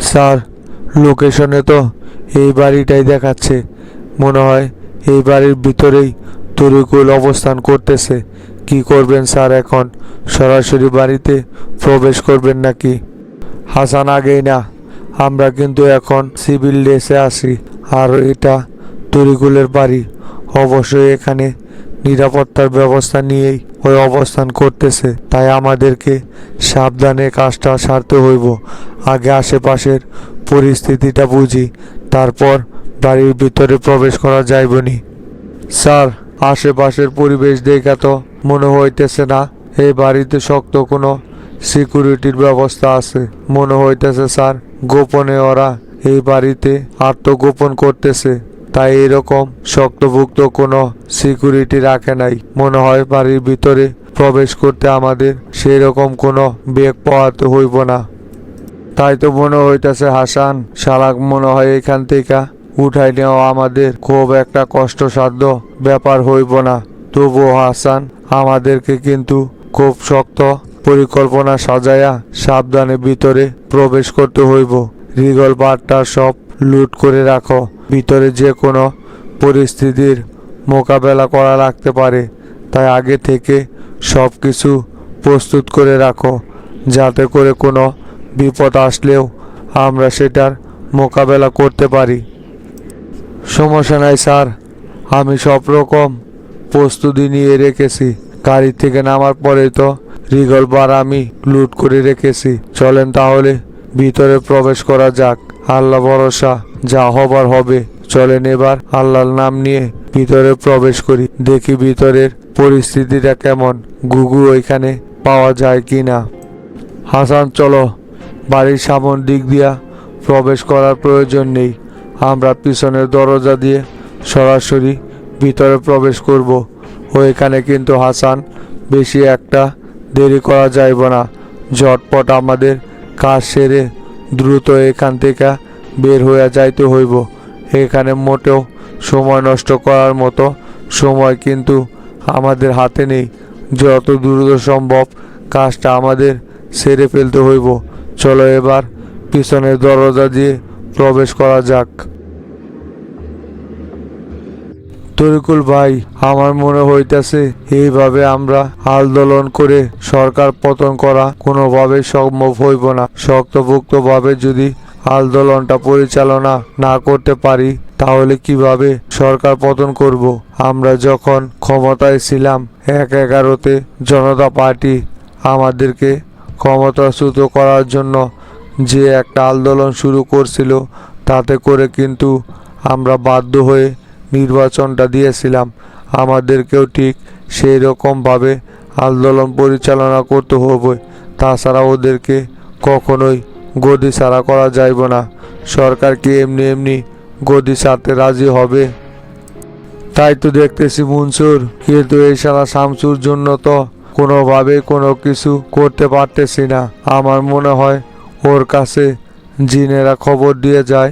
Sir, লোকেশনে তো এই বাড়িটাই দেখাচ্ছে। মনে হয় এই বাড়ির ভিতরেই তরিকুল অবস্থান করতেছে। কি করবেন স্যার এখন? সরাসরি বাড়িতে প্রবেশ করবেন নাকি? হাসান, আগেই না। আমরা কিন্তু এখন সিভিল ড্রেসে আছি, আর এটা তরিকুলের বাড়ি। অবশ্যই এখানে নিরাপত্তার ব্যবস্থা নিয়েই ওই অবস্থান করতেছে, তাই আমাদেরকে সাবধানে কাজটা সারতে হইব। আগে আশেপাশের পরিস্থিতিটা বুঝি, তারপর বাড়ির ভিতরে প্রবেশ করা যাইবনি। স্যার, আশেপাশের পরিবেশ দেখা তো মনে হইতেছে না এই বাড়িতে শক্ত কোনো সিকিউরিটির ব্যবস্থা আছে। মনে হইতেছে স্যার, গোপনে ওরা এই বাড়িতে আত্মগোপন করতেছে, তাই এরকম শক্তভুক্ত কোনো সিকিউরিটি রাখে নাই। মনে হয় বাড়ির ভিতরে প্রবেশ করতে আমাদের সেই রকম কোনো বেগ পাওয়াতে হইব না। তাই তো মনে হইতেছে হাসান, শালাক মনে হয় এখান থেকে উঠাই নেওয়া আমাদের খুব একটা কষ্টসাধ্য ব্যাপার হইব না। তবুও হাসান, আমাদেরকে কিন্তু খুব শক্ত পরিকল্পনা সাজায়া সাবধানে ভিতরে প্রবেশ করতে হইব। রিগল বারটা সব লুট করে রাখো। ভিতরে যে কোনো পরিস্থিতির মোকাবেলা করা লাগতে পারে, তাই আগে থেকে সব কিছু প্রস্তুত করে রাখো, যাতে করে কোনো বিপদ আসলেও আমরা সেটার মোকাবেলা করতে পারি। সমস্যা নাই স্যার, আমি সব রকম প্রস্তুতি নিয়ে রেখেছি। গাড়ি থেকে নামার পরে তো রিগল বার আমি লুট করে রেখেছি। চলেন তাহলে ভিতরে প্রবেশ করা যাক। আল্লাহ ভরসা, যা হবার হবে। চলেন এবার আল্লাহর নাম নিয়ে ভিতরে প্রবেশ করি, দেখি ভিতরের পরিস্থিতিটা কেমন, গুগু ওইখানে পাওয়া যায় কি না। হাসান, চলো। বাড়ির সামন দিক দিয়া প্রবেশ করার প্রয়োজন নেই। আমরা পিছনের দরজা দিয়ে সরাসরি ভিতরে প্রবেশ করব। ওইখানে কিন্তু হাসান, বেশি একটা দেরি করা যাইব না। ঝটপট আমাদের কাজ সেরে দ্রুত এখান থেকে বের হয়ে যাইতে হইব। এখানে মোটেও সময় নষ্ট করার মতো সময় কিন্তু আমাদের হাতে নেই। যত দ্রুত সম্ভব কাজটা আমাদের সেরে ফেলতে হইব। চলো এবার পিছনের দরজা দিয়ে প্রবেশ করা যাক। তরিকুল ভাই, আমার মনে হইতেছে এইভাবে আমরা আন্দোলন করে সরকার পতন করা কোনোভাবে সম্ভব হইব না। শক্তপোক্ত ভাবে যদি আন্দোলনটা পরিচালনা না করতে পারি, তাহলে কিভাবে সরকার পতন করব? আমরা যখন ক্ষমতায় ছিলাম 11-তে জনতা পার্টি আমাদেরকে ক্ষমতাচ্যুত করার জন্য যে একটা আন্দোলন শুরু করছিল, তাতে করে কিন্তু আমরা বাধ্য হয়ে নির্বাচনটা দিয়েছিলাম। আমাদেরকেও ঠিক সেই রকমভাবে আন্দোলন পরিচালনা করতে হবে। তাছাড়া ওদেরকে কখনোই গদি ছাড়া করা যাইব না। সরকার কি এমনি এমনি গদি ছাড়তে রাজি হবে? তাই তো দেখতেছি মনসুর, কিন্তু এই শালা শামসুর জন্য তো কোনোভাবে কোনো কিছু করতে পারতেছি না। আমার মনে হয় ওর কাছে জিনেরা খবর দিয়ে যায়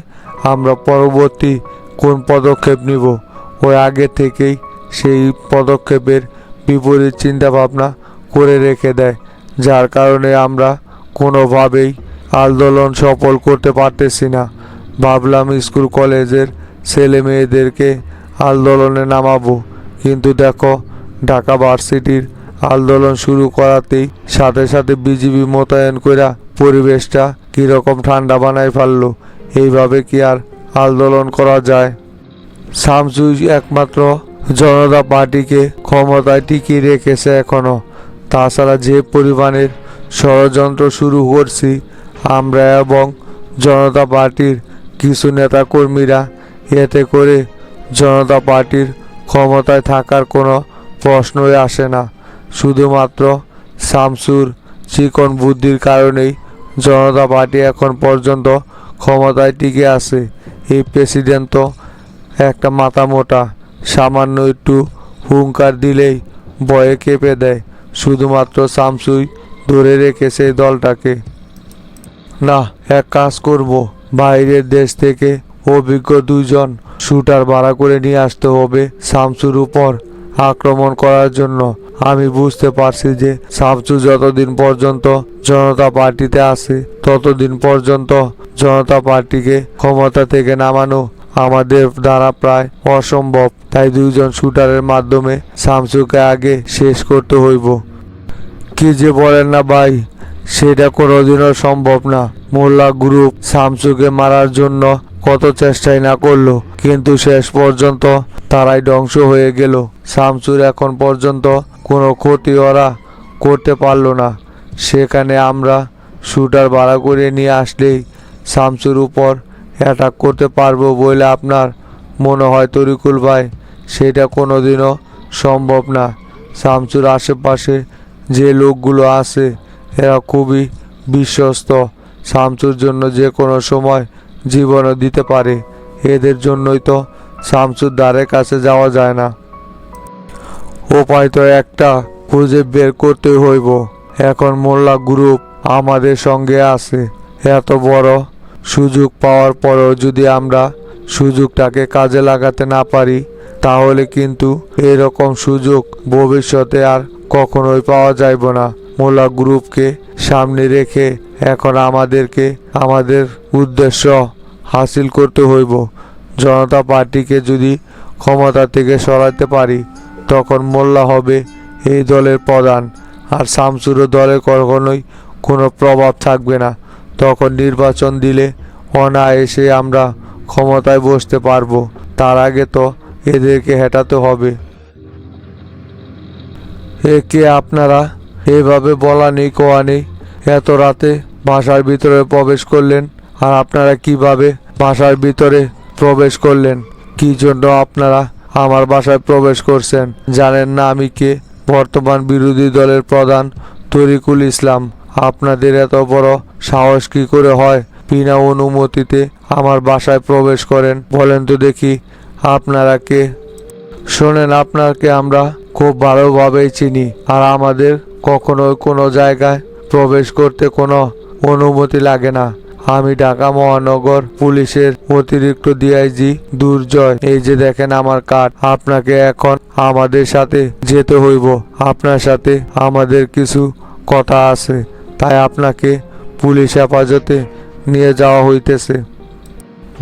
আমরা পরবর্তী কোন পদক্ষেপ নিব। ওই আগে থেকেই সেই পদক্ষেপের বিপরীত চিন্তা ভাবনা করে রেখে দেয়, যার কারণে আমরা কোনোভাবেই আন্দোলন সফল করতে পারতেছি না। ভাবলাম স্কুল কলেজের ছেলে মেয়েদেরকে আন্দোলনে নামাবো, কিন্তু দেখো ঢাকা ভার্সিটির আন্দোলন শুরু করাতেই সাথে সাথে বিজিবি মোতায়েন কইরা পরিবেশটা কীরকম ঠান্ডা বানাই ফেললো। এইভাবে কি আর আন্দোলন করা যায়? শামসুই একমাত্র জনতা পার্টিকে ক্ষমতায় টিকিয়ে রেখেছে এখনো। তাছাড়া যে পরিমাণের ষড়যন্ত্র শুরু করছি আমরা এবং জনতা পার্টির কিছু নেতাকর্মীরা, এতে করে জনতা পার্টির ক্ষমতায় থাকার কোনো প্রশ্নই আসে না। শুধুমাত্র শামসুর চিকন বুদ্ধির কারণেই জনতা পার্টি এখন পর্যন্ত ক্ষমতায় টিকে আছে। এই প্রেসিডেন্ট তো একটা মাথা মোটা, সামান্য একটু হুঙ্কার দিলেই ভয়ে কেঁপে দেয়। শুধুমাত্র শামসুই ধরে রেখেছে দলটাকে। না, এক কাজ করব, বাইরের দেশ থেকে অভিজ্ঞ 2জন শুটার ভাড়া করে নিয়ে আসতে হবে শামসুর উপর আক্রমণ করার জন্য। আমি বুঝতে পারছি যে শামসু যতদিন পর্যন্ত জনতা পার্টিতে আছে ততদিন পর্যন্ত জনতা পার্টিকে ক্ষমতা থেকে নামানো আমাদের দ্বারা প্রায় অসম্ভব। তাই দুইজন শুটারের মাধ্যমে শামসুকে আগে শেষ করতে হইব। কি যে বলেন না ভাই, সেটা কোনোদিনও সম্ভব না। মোল্লা গ্রুপ শামসুকে মারার জন্য কত চেষ্টাই না করলো, কিন্তু শেষ পর্যন্ত তারাই ধ্বংস হয়ে গেল। শামসুর এখন পর্যন্ত কোনো ক্ষতি ওরা করতে পারলো না। সেখানে আমরা শুটার ভাড়া করে নিয়ে আসলেই শামসুর উপর অ্যাটাক করতে পারবো বলে আপনার মনে হয় তরিকুল ভাই? সেটা কোনোদিনও সম্ভব না। শামসুর আশেপাশে যে লোকগুলো আছে এরা খুবই বিশ্বস্ত। শামসুর জন্য যে কোনো সময় জীবনও দিতে পারে। এদের জন্যই তো শামসুর দ্বারের কাছে যাওয়া যায় না। উপায় তো একটা খুঁজে বের করতে হইব। এখন মোল্লা গ্রুপ আমাদের সঙ্গে আছে। এত বড় সুযোগ পাওয়ার পরেও যদি আমরা সুযোগটাকে কাজে লাগাতে না পারি তাহলে কিন্তু এরকম সুযোগ ভবিষ্যতে আর কখনোই পাওয়া যাইব না। মোল্লা গ্রুপকে সামনে রেখে এখন আমাদেরকে আমাদের উদ্দেশ্য হাসিল করতে হইব। জনতা পার্টিকে যদি ক্ষমতা থেকে সরাতে পারি তখন মোল্লা হবে এই দলের প্রধান, আর শামসুরও দলে কখনোই কোনো প্রভাব থাকবে না। তখন নির্বাচন দিলে অনায়াসে আমরা ক্ষমতায় বসতে পারবো। তার আগে তো এদেরকে হেঁটাতে হবে। একে আপনারা এভাবে বলা নেই কোয়া নেই এত রাতে বাসার ভিতরে প্রবেশ করলেন? আর আপনারা কিভাবে বাসার ভিতরে প্রবেশ করলেন? কি জন্য আপনারা আমার বাসায় প্রবেশ করছেন? জানেন না আমি কে? বর্তমান বিরোধী দলের প্রধান তরিকুল ইসলাম। আপনাদের এত বড় সাহস কি করে হয় বিনা অনুমতিতে আমার বাসায় প্রবেশ করেন? বলেন তো দেখি আপনারা কে? শোনেন, আপনাকে আমরা খুব ভালোভাবেই চিনি, আর আমাদের কখনো কোনো জায়গায় প্রবেশ করতে কোনো অনুমতি লাগে না। আমি ঢাকা মহানগর পুলিশের অতিরিক্ত ডিআইজি দুর্জয়। এই যে দেখেন আমার কার্ড। আপনাকে এখন আমাদের সাথে যেতে হইব। আপনার সাথে আমাদের কিছু কথা আছে, তাই আপনাকে পুলিশ হেফাজতে নিয়ে যাওয়া হইতেছে।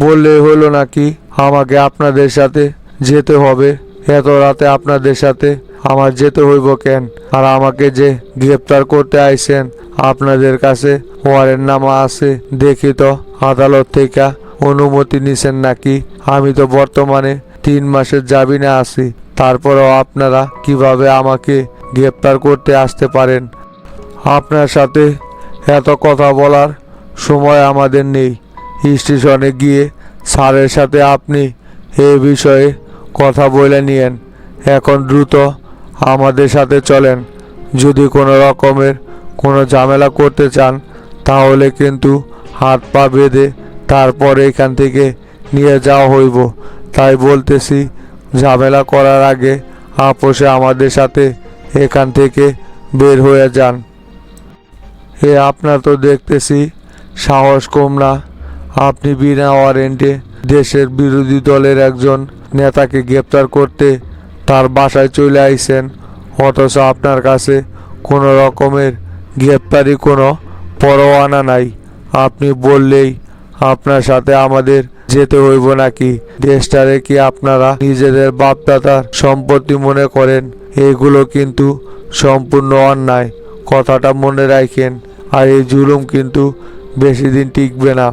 বললে হলো নাকি আমাকে আপনাদের সাথে যেতে হবে? এত রাতে আপনাদের সাথে আমার যেতে হইব কেন? আর আমাকে যে গ্রেপ্তার করতে আইছেন আপনাদের কাছে ওয়ারেন্টনামা আছে দেখি তো, আদালত থেকে অনুমতি নিছেন নাকি? আমি তো বর্তমানে 3 মাসের জামিনে আছি, তারপরেও আপনারা কিভাবে আমাকে গ্রেপ্তার করতে আসতে পারেন? আপনার সাথে এত কথা বলার সময় আমাদের নেই। স্টেশনে গিয়ে স্যারের সাথে আপনি এ বিষয়ে কথা বলে নিয়েন। এখন দ্রুত আমাদের সাথে চলেন। যদি কোনো রকমের কোনো ঝামেলা করতে চান তাহলে কিন্তু হাত পা বেঁধে তারপর এখান থেকে নিয়ে যাওয়া হইব। তাই বলতেছি, ঝামেলা করার আগে আপোষে আমাদের সাথে এখান থেকে বের হয়ে যান। আপনার তো দেখতেছি সাহস কম না। আপনি বিনা ওয়ারেন্টে দেশের বিরোধী দলের একজন নেতাকে গ্রেপ্তার করতে তার বাসায় চলে আইছেন, অথচ আপনার কাছে কোনো রকমের গ্রেপ্তারি কোনো পরোয়ানা নাই। আপনি বললেই আপনার সাথে আমাদের যেতে হইব নাকি? দেশটারে কি আপনারা নিজেদের বাপদাদার সম্পত্তি মনে করেন? এগুলো কিন্তু সম্পূর্ণ অন্যায়, কথাটা মনে রাখেন। আর এই জুলুম কিন্তু বেশি দিন টিকবে না।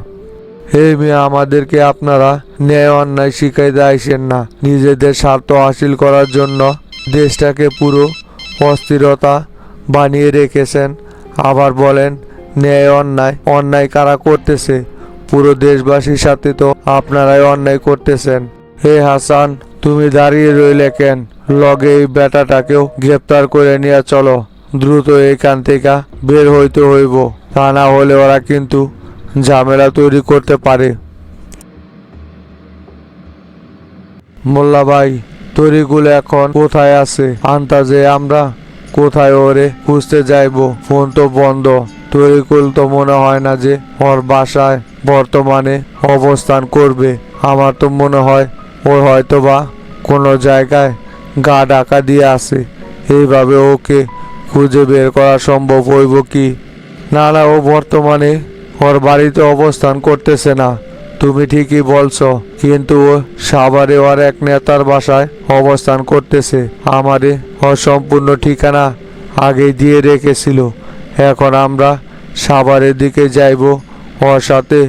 হে মিয়া, আমাদেরকে আপনারা ন্যায় অন্যায় শিখাইতে আইসেন না। নিজেদের স্বার্থ হাসিল করার জন্য দেশটাকে পুরো অস্থিরতা বানিয়ে রেখেছেন, আবার বলেন ন্যায় অন্যায়। অন্যায় কারা করতেছে? পুরো দেশবাসীর সাথে তো আপনারাই অন্যায় করতেছেন। হে হাসান, তুমি দাঁড়িয়ে রইলে কেন? লগে এই বেটাটাকেও গ্রেপ্তার করে নিয়ে চলো। দ্রুত এখান থেকে বের হইতে হইব, তা না হলে ওরা কিন্তু ঝামেলা তৈরি করতে পারে। মোল্লা ভাই, তরিকুল এখন কোথায় আছে? আন্তাজে আমরা কোথায় ওরে খুঁজতে যাইব? ফোন তো বন্ধ। তরিকুল তো মনে হয় না যে ওর বাসায় বর্তমানে অবস্থান করবে। আমার তো মনে হয় ও হয়তোবা কোনো জায়গায় গা ঢাকা দিয়ে আছে। এইভাবে ওকে খুঁজে বের করা সম্ভব হইব কি? না না, ও বর্তমানে ওর বাড়িতে অবস্থান করতেছে না। তুমি ঠিকই বলছো, কিন্তু ও সাভারে ওর এক নেতার বাসায় অবস্থান করতেছে। আমারে ওর সম্পূর্ণ ঠিকানা আগেই দিয়ে রেখেছিল। এখন আমরা সাভারের দিকে যাইব ওর সাথে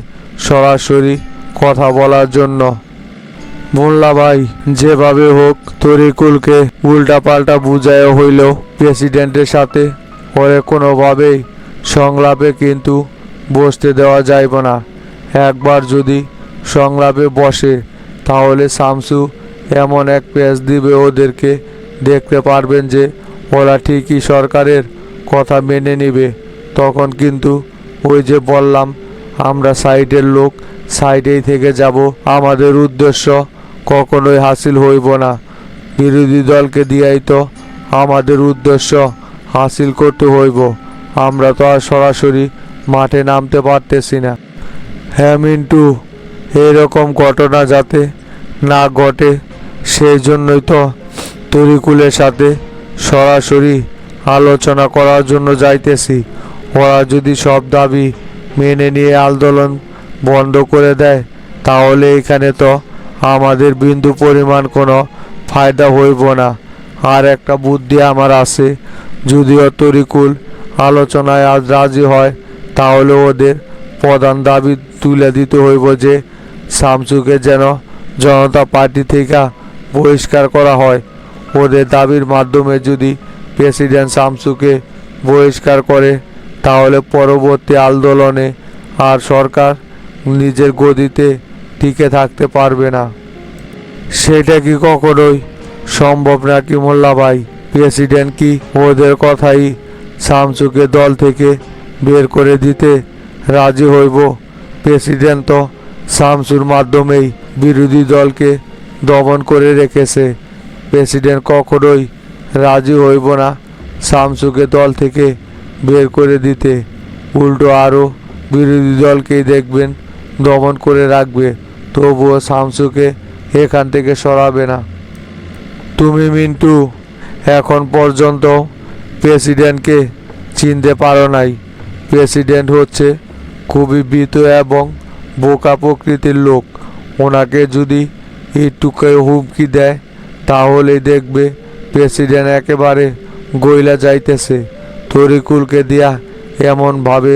সরাসরি কথা বলার জন্য। মোল্লা ভাই, যেভাবে হোক তরিকুলকে উল্টাপাল্টা বুঝায় হইলেও প্রেসিডেন্টের সাথে ওরে কোনোভাবেই সংলাপে কিন্তু বসতে দেওয়া যাইব না। একবার যদি সংলাপে বসে তাহলে শামসু এমন এক পেঁচ দিবে ওদেরকে, দেখতে পারবেন যে ওরা ঠিকই সরকারের কথা মেনে নিবে। তখন কিন্তু ওই যে বললাম, আমরা সাইডের লোক সাইডেই থেকে যাব, আমাদের উদ্দেশ্য কখনোই হাসিল হইব না। বিরোধী দলকে দিয়াই তো আমাদের উদ্দেশ্য হাসিল করতে হইব। আমরা তো আর সরাসরি মাঠে নামতে পারতেছি না। হ্যাঁ মিন্টু, এরকম ঘটনা যাতে না ঘটে সেই জন্যই তো তরিকুলের সাথে সরাসরি আলোচনা করার জন্য যাইতেছি। ওরা যদি সব দাবি মেনে নিয়ে আন্দোলন বন্ধ করে দেয় তাহলে এখানে তো আমাদের বিন্দু পরিমাণ কোনো ফায়দা হইব না। আর একটা বুদ্ধি আমার আছে, যদিও তরিকুল আলোচনায় আজ রাজি হয় তাহলে ওদের প্রধান দাবি তুলে দিতে হইব যে শামসুকে যেন জনতা পার্টি থেকে বহিষ্কার করা হয়। ওদের দাবির মাধ্যমে যদি প্রেসিডেন্ট শামসুকে বহিষ্কার করে তাহলে পরবর্তী আন্দোলনে আর সরকার নিজের গদিতে টিকে থাকতে পারবে না। সেটা কি কখনোই সম্ভব নাকি মোল্লা ভাই? প্রেসিডেন্ট কি ওদের কথাই শামসুকে দল থেকে বের করে দিতে রাজি হইব? প্রেসিডেন্ট তো শামসুর মাধ্যমেই বিরোধী দলকে দমন করে রেখেছে। প্রেসিডেন্ট কখনোই রাজি হইব না শামসুকে দল থেকে বের করে দিতে। উল্টো আরও বিরোধী দলকেই দেখবেন দমন করে রাখবে, তবুও শামসুকে এখান থেকে সরাবে না। তুমি মিন্টু এখন পর্যন্ত প্রেসিডেন্টকে চিনতে পারো নাই। প্রেসিডেন্ট হচ্ছে খুবই ভীত এবং বোকা প্রকৃতির লোক। ওনাকে যদি একটুকে হুমকি দেয় তাহলেই দেখবে প্রেসিডেন্ট একেবারে গইলা যাইতেছে। তরিকুলকে দিয়া এমনভাবে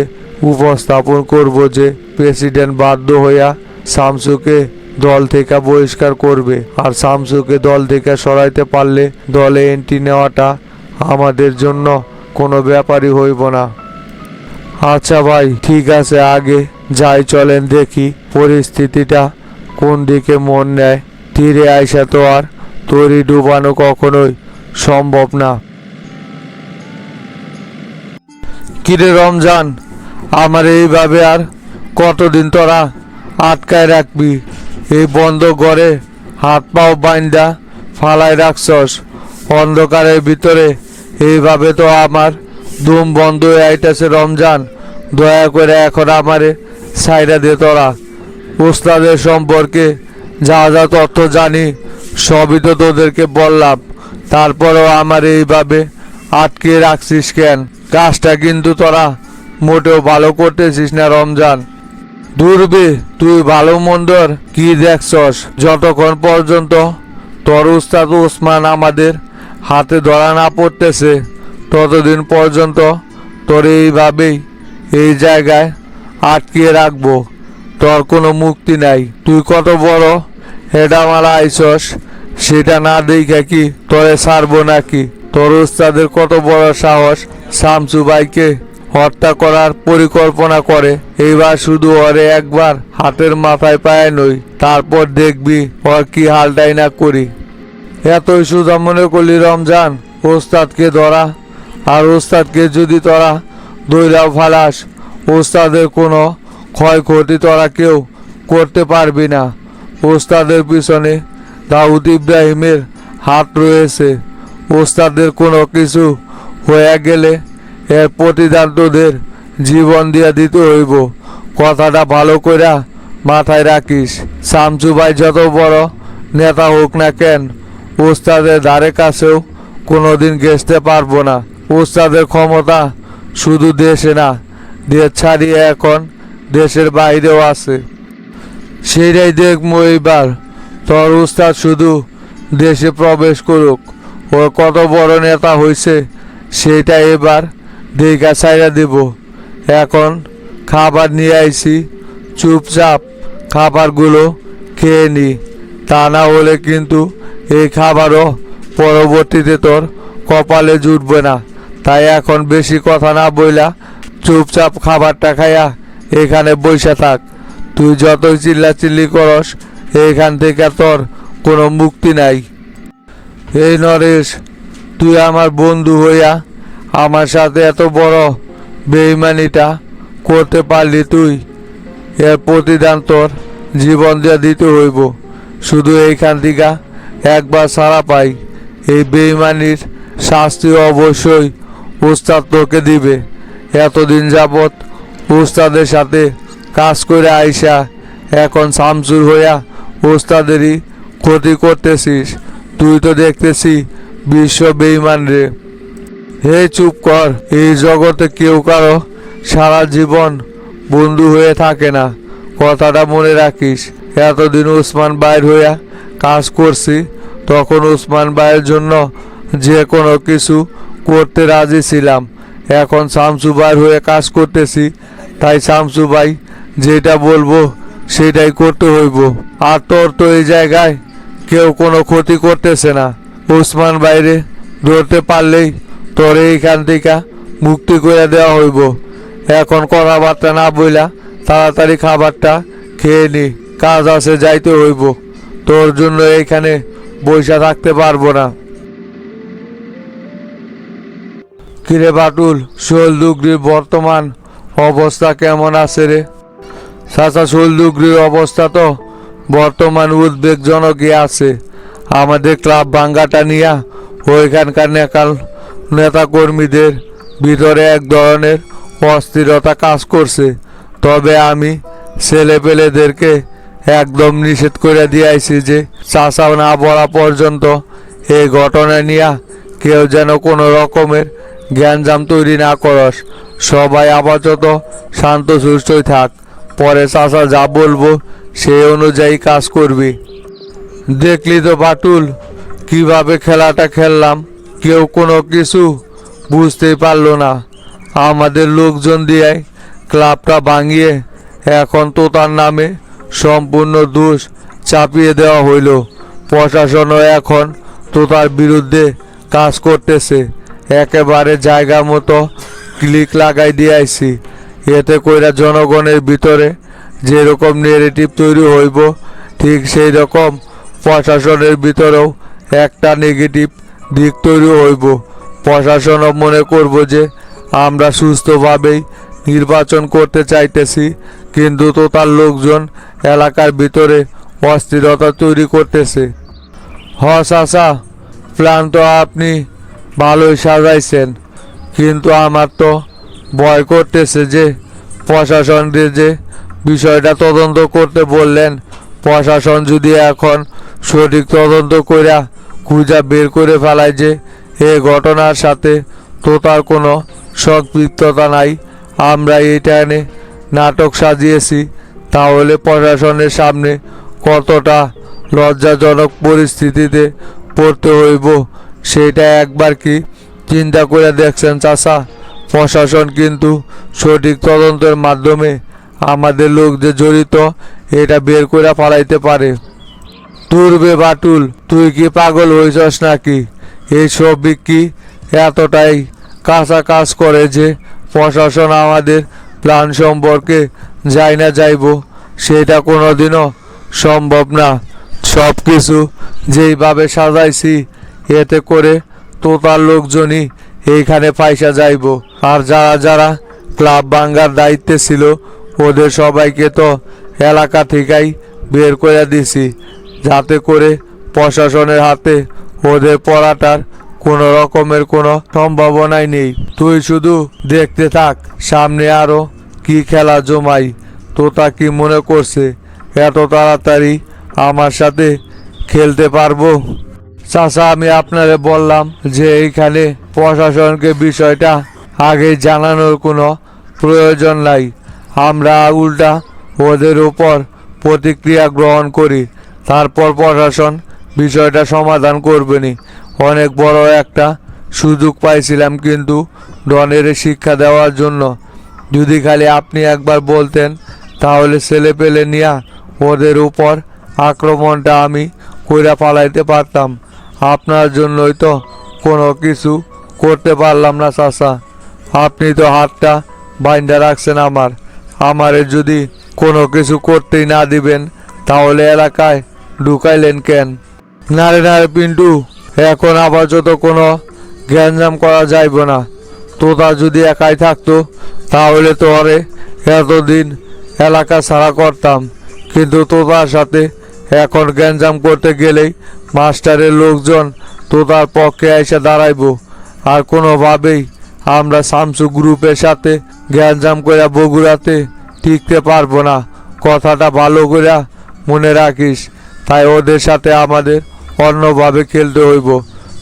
উপস্থাপন করব যে প্রেসিডেন্ট বাধ্য হইয়া শামসুকে দল থেকে বহিষ্কার করবে। আর শামসুকে দল থেকে সরাইতে পারলে দলে এন্ট্রি নেওয়াটা আমাদের জন্য কোনো ব্যাপারই হইব না। আচ্ছা ভাই, ঠিক আছে, আগে যাই, চলেন দেখি পরিস্থিতিটা কোন দিকে মন নেয়। তীরে আইসা তো আর তরি ডুবানো কখনোই সম্ভব না। কিরে রমজান, আমার এইভাবে আর কতদিন তোরা আটকায় রাখবি? এই বন্ধ ঘরে হাত পাও বাইন্দা ফালায় রাখছস। অন্ধকারের ভিতরে এইভাবে তো আমার দম বন্ধ হয়ে আইতেছে। রমজান, দয়া করে এখন আমারে সাইডা দে। তোরা ওস্তাদের সম্পর্কে যা যা তথ্য জানি সবই তো তোদেরকে বললাম, তারপরেও আমার এইভাবে আটকে রাখছিস কেন? কাজটা কিন্তু তোরা মোটেও ভালো করতেছিস না রমজান। দূরবে, তুই ভালো মন্দর কি দেখছস? যতক্ষণ পর্যন্ত তোর উস্তাদ ওসমান আমাদের হাতে ধরা না পড়তেছে ততদিন পর্যন্ত তোর এইভাবেই এই জায়গায় আটকিয়ে রাখবো। তোর কোনো মুক্তি নাই। তুই কত বড় হেডামালা আইসস সেটা না দেখে কি তোরে ছাড়বো নাকি? তোর উস্তাদের কত বড় সাহস শামসু ভাইকে হত্যা করার পরিকল্পনা করে। এইবার শুধু ওরে একবার হাতের মাথায় পায় নই, তারপর দেখবি ওর কি হালটাই না করি। এতই সুদা মনে করলি রমজান ওস্তাদকে ধরা? আর ওস্তাদকে যদি তোরা দইরাও ফালাস, ওস্তাদের কোনো ক্ষয়ক্ষতি তোরা কেউ করতে পারবি না। ওস্তাদের পিছনে দাউদ ইব্রাহিমের হাত রয়েছে। ওস্তাদের কোনো কিছু হয়ে গেলে এর প্রতিদান তোদের জীবন দিয়া দিতে হইব। কথাটা ভালো কইরা মাথায় রাখিস। শামসু ভাই যত বড় নেতা হোক না কেন, ওস্তাদের ধারে কাছেও কোনোদিন ঘেঁষতে পারবো না। ওস্তাদের ক্ষমতা শুধু দেশে না, দেশ ছাড়িয়ে এখন দেশের বাইরেও আছে। সেইটাই দেখবো এইবার। তোর উস্তাদ শুধু দেশে প্রবেশ করুক, ও কত বড় নেতা হয়েছে সেইটা এবার দেখা ছাইড়া দিব। এখন খাবার নিয়ে আইছি, চুপচাপ খাবারগুলো খেয়ে নি, তা না হলে কিন্তু এই খাবারও পরবর্তীতে তোর কপালে জুটবে না। তাই এখন বেশি কথা না বইলা চুপচাপ খাবারটা খাইয়া এখানে বসে থাক। তুই যতই চিল্লাচিল্লি করস এইখান থেকে তোর কোনো মুক্তি নাই। এই নরেশ, তুই আমার বন্ধু হইয়া আমার সাথে এত বড় বেইমানিটা করতে পারলি তুই? এর প্রতিদান তোর জীবন দিয়ে দিতে হইব। শুধু এইখান থেকে একবার ছাড়া পাই, এই বেইমানির শাস্তি অবশ্যই উস্তাদ তোকে দিবে। এতদিন যাবৎ উস্তাদের সাথে কাজ করে আইসা এখন শামসুর হইয়া উস্তাদেরই ক্ষতি করতেছিস। তুই তো দেখতেছি বিশ্ব বেইমান রে। হে চুপ কর, এই জগতে কেউ কারো সারা জীবন বন্ধু হয়ে থাকে না, কথাটা মনে রাখিস। এতদিন উসমান ভাইয়ের হইয়া কাজ করছি, তখন উসমান ভাইয়ের জন্য যে কোনো কিছু করতে রাজি ছিলাম। এখন শামসু ভাইয়ের হয়ে কাজ করতেছি, তাই শামসু ভাই যেটা বলবো সেটাই করতে হইব। আর তোর তো এই জায়গায় কেউ কোনো ক্ষতি করতেছে না। উসমান ভাইরে ধরতে পারলেই তোর এইখান থেকে মুক্তি করে দেওয়া হইব। এখন কথাবার্তা না বইলা তাড়াতাড়ি খাবারটা খেয়ে নি, কাজ আছে যাইতে হইব। তোর জন্য এইখানে বইসা থাকতে পারবো না। কিরে বাটুল, শোলদুগরির বর্তমান অবস্থা কেমন আছে রে? চাচা, শোলদুগরির অবস্থা তো বর্তমান উদ্বেগজনকই আছে। আমাদের ক্লাব ভাঙ্গাটা নিয়া ওইখানকার নেতা কর্মীদের ভিতরে এক ধরনের অস্থিরতা কাজ করছে। তবে আমি ছেলেপেলেদেরকে একদম নিষেধ করে দিয়েছি যে চাচা না বলা পর্যন্ত এই ঘটনা নিয়ে কেউ যেন কোনো রকমের জ্ঞানজাম তৈরি না করস। সবাই আপাতত শান্ত সুস্থই থাক, পরে চাচা যা বলবো সেই অনুযায়ী কাজ করবি। দেখলি তো বাটুল, কিভাবে খেলাটা খেললাম, কেউ কোনো কিছু বুঝতেই পারলো না। আমাদের লোকজন দিয়ে ক্লাবটা ভাঙিয়ে এখন তো তার নামে সম্পূর্ণ দোষ চাপিয়ে দেওয়া হইল। প্রশাসনও এখন তো তার বিরুদ্ধে কাজ করতেছে। একেবারে জায়গা মতো ক্লিক লাগাই দিয়েছি। এতে কইরা জনগণের ভিতরে যেরকম নেগেটিভ তৈরি হইব, ঠিক সেই রকম প্রশাসনের ভিতরেও একটা নেগেটিভ দিক তৈরি হইব। প্রশাসনও মনে করব যে আমরা সুস্থভাবেই নির্বাচন করতে চাইতেছি, কিন্তু তো তার লোকজন এলাকার ভিতরে অস্থিরতা তৈরি করতেছে। চাচা, প্ল্যান তো আপনি ভালোই সাজাইছেন, কিন্তু আমার তো ভয় করতেছে যে প্রশাসনদের যে বিষয়টা তদন্ত করতে বললেন, প্রশাসন যদি এখন সঠিক তদন্ত কইরা খুঁজা বের করে ফেলায় যে এই ঘটনার সাথে তো তার কোনো সম্পৃক্ততা নাই, আমরা এটা এনে নাটক সাজিয়েছি, তাহলে প্রশাসনের সামনে কতটা লজ্জাজনক পরিস্থিতিতে পড়তে হইব সেটা একবার কি চিন্তা করে দেখছেন চাচা? প্রশাসন কিন্তু সঠিক তদন্তের মাধ্যমে আমাদের লোক যে জড়িত এটা বের করে পালাইতে পারে। তুরবে বাটুল, তুই কি পাগল হয়েছস নাকি? এই সব কি এতটাই কাঁচা কাজ করে যে প্রশাসন আমাদের প্ল্যান সম্পর্কে যাই না যাইব? সেটা কোনোদিনও সম্ভব না। সব কিছু যেইভাবে সাজাইছি এতে করে তোতার লোকজনই এইখানে পয়সা যাইব। আর যারা যারা ক্লাব ভাঙ্গার দায়িত্বে ছিল ওদের সবাইকে তো এলাকা থেকেই বের করে দিছি, যাতে করে প্রশাসনের হাতে ওদের পড়াটার কোনো রকমের কোনো সম্ভাবনাই নেই। তুই শুধু দেখতে থাক, সামনে আরো কি খেলা জমাই। তোতা কি মনে করছে এত তাড়াতাড়ি আমার সাথে খেলতে পারবো? চাচা, আমি আপনারে বললাম যে এইখানে প্রশাসনকে বিষয়টা আগে জানানোর কোনো প্রয়োজন নাই। আমরা উল্টা ওদের উপর প্রতিক্রিয়া গ্রহণ করি, তারপর প্রশাসন বিষয়টা সমাধান করবেনি। অনেক বড় একটা সুযোগ পাইছিলাম কিন্তু ডনের শিক্ষা দেওয়ার জন্য। যদি খালি আপনি একবার বলতেন তাহলে ছেলে পেলে নিয়া ওদের উপর আক্রমণটা আমি কইরা পালাইতে পারতাম। আপনার জন্যই তো কোনো কিছু করতে পারলাম না চাচা। আপনি তো হাতটা বাইন্ধা রাখছেন আমারে যদি কোনো কিছু করতেই না দিবেন তাহলে এলাকায় ঢুকাইলেন কেন? না রে পিন্টু, এখন আপাতত কোনো গ্যাঞ্জাম করা যাইব না। তোতা যদি একাই থাকতো তাহলে তো আরে এতদিন এলাকা ছাড়া করতাম, কিন্তু তোতার সাথে এখন গ্যাঞ্জাম করতে গেলেই মাস্টারের লোকজন তোতার পক্ষে এসে দাঁড়াইব। আর কোনোভাবেই আমরা শামসু গ্রুপের সাথে গ্যাঞ্জাম করে বগুড়াতে টিকতে পারবো না। কথাটা ভালো করে মনে রাখিস। তাই ওদের সাথে আমাদের অন্যভাবে খেলতে হইব।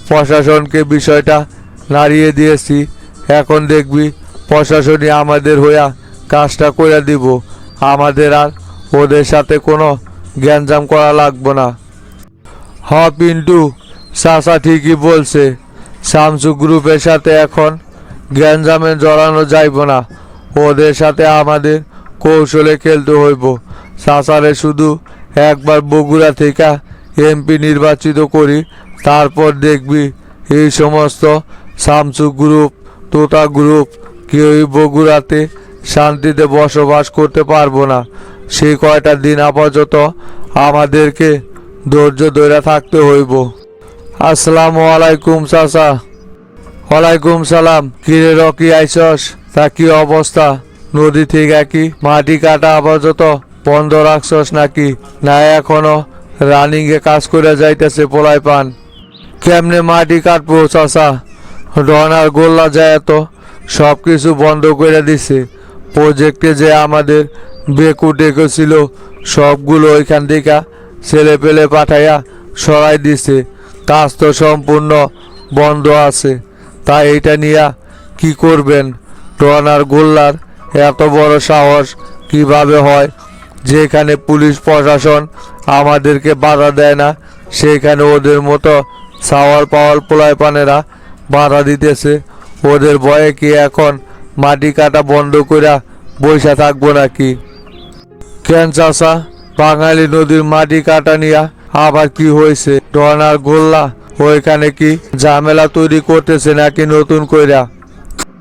প্রশাসনকে বিষয়টা নাড়িয়ে দিয়েছি, এখন দেখবি প্রশাসনই আমাদের হইয়া কাজটা করে দিব। আমাদের আর ওদের সাথে কোনো গ্যাঞ্জাম করা লাগবে না। হ পিন্টু, চাচা ঠিকই বলছে। শামসু গ্রুপের সাথে এখন গ্যাঞ্জামে জড়ানো যাইব না। ওদের সাথে আমাদের কৌশলে খেলতে হইব। চাচারে শুধু একবার বগুড়া থেকে এমপি নির্বাচিত করি, তারপর দেখবি এই সমস্ত শামসু গ্রুপ, তোতা গ্রুপ কেউই বগুড়াতে শান্তিতে বসবাস করতে পারবো না। সেই কয়টা দিন আপাতত আমাদেরকে ধৈর্য ধরে থাকতে হইব। আসসালামু আলাইকুম চাচা। ওয়ালাইকুম সালাম। কিরে রকি, আইসস? তা কি অবস্থা? নদী থেকে কি মাটি কাটা আপাতত বন্ধ রাখছস নাকি? না এখনো রানিং এ কাজ করে যাইতেছে পোলাই পান? কেমনে মাটি কাটবো চাচা? ডন আর গোল্লা যায় তো সব কিছু বন্ধ করে দিছে। প্রজেক্টে যে আমাদের বেকু টেকু ছিল সবগুলো ওইখান থেকে ছেলে পেলে পাঠাইয়া সরাই দিছে। কাজ তো সম্পূর্ণ বন্ধ আছে। তাই এটা নিয়ে কি করবেন? ডন আর গোল্লার এত বড় সাহস কিভাবে হয়? যেখানে পুলিশ প্রশাসন আমাদেরকে বাধা দেয় না, সেখানে ওদের মতো সাওয়াল পাওয়াল পোলায় পানেরা বাধা দিতেছে। ওদের ভয়ে কি এখন মাটি কাটা বন্ধ করে বৈশা থাকবো নাকি? কেন চাচা, বাঙালি নদীর মাটি কাটা নিয়ে আবার কি হয়েছে? ডন আর গোল্লা ওইখানে কি ঝামেলা তৈরি করতেছে নাকি নতুন কইরা?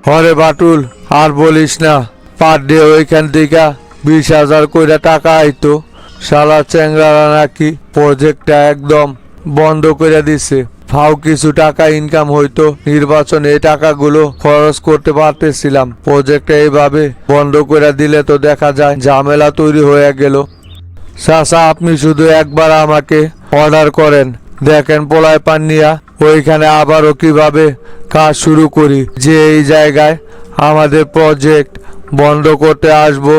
হরে বাটুল, আর বলিস না। পার ডে ওইখান থেকে 20,000 কইরা টাকা আইতো। শালা চ্যাংরারা নাকি প্রজেক্টটা একদম বন্ধ করে দিছে। ফাও কিছু টাকা ইনকাম হইতো, নির্বাচনে এই টাকাগুলো খরচ করতে পারতেছিলাম। প্রজেক্টটা এইভাবে বন্ধ করে দিলে তো দেখা যায় ঝামেলা তৈরি হয়ে গেল। চাচা, আপনি শুধু একবার আমাকে অর্ডার করেন, দেখেন পোলায় পান নিয়া ওইখানে আবারও কিভাবে কাজ শুরু করি। যে এই জায়গায় আমাদের প্রজেক্ট বন্ধ করতে আসবো,